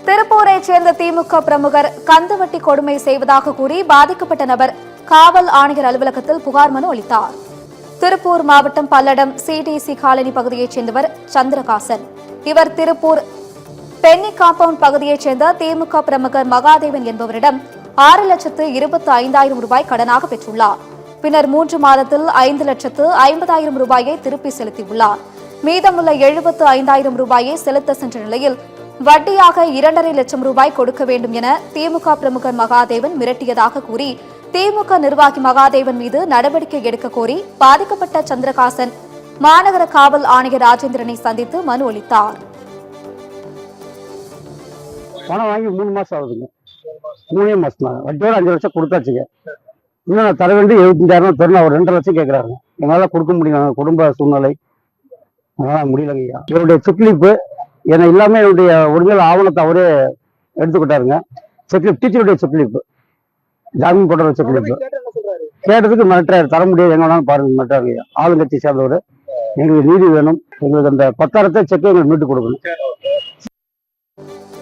திருப்பூரை சேர்ந்த திமுக பிரமுகர் கந்துவட்டி கொடுமை செய்வதாக கூறி பாதிக்கப்பட்ட நபர் காவல் ஆணையர் அலுவலகத்தில் புகார் மனு அளித்தார். திருப்பூர் மாவட்டம் பல்லடம் சிடிசி காலனி பகுதியைச் சேர்ந்தவர் சந்திரகாசன். இவர் திருப்பூர் பென்னி காம்பவுண்ட் பகுதியைச் சேர்ந்த திமுக பிரமுகர் மகாதேவன் என்பவரிடம் 6,25,000 ரூபாய் கடனாக பெற்றுள்ளார். பின்னர் 3 மாதத்தில் 5,50,000 ரூபாயை திருப்பி செலுத்தியுள்ளார். மீதமுள்ள 75,000 ரூபாயை செலுத்த சென்ற நிலையில் வட்டியாக 2.5 லட்சம் ரூபாய் கொடுக்க வேண்டும் என திமுக பிரமுகர் மகாதேவன் மிரட்டியதாக கூறி திமுக நிர்வாகி மகாதேவன் மீது நடவடிக்கை எடுக்க கோரி பாதிக்கப்பட்ட சந்திரகாசன் மாநகர காவல் ஆணையர் ராஜேந்திரனை சந்தித்து மனு அளித்தார். பணம் வாங்கி 3 மாசம் ஆகுதுங்க. 3 மாசம் தான் வட்டியோட 5 லட்சம் கொடுத்தாச்சுங்க. இன்னும் நான் தர வேண்டி 75,000 தரணும். அவர் 2.5 லட்சம் கேட்கறாங்க. எங்களால கொடுக்க முடியல, குடும்ப சூழ்நிலை அதனால முடியலங்கய்யா. இவருடைய செக்லிப்பு ஏன்னா இல்லாம என்னுடைய ஒரிஜினல் ஆவணத்தை அவரே எடுத்துக்கிட்டாருங்க. செக்லிப் டீச்சருடைய செக்லிப்பு, ஜாமீன் போடுற செக்லிப்பு கேட்டதுக்கு மிரட்டாரு. தர முடியாது, எங்க வேணாலும் பாருங்க மிரட்டாருங்கய்யா. ஆளுங்கட்சி சேர்ந்தவர். எங்களுக்கு நீதி வேணும். எங்களுக்கு அந்த 10,000 செக்கை எங்களுக்கு மீட்டு கொடுக்கணும்.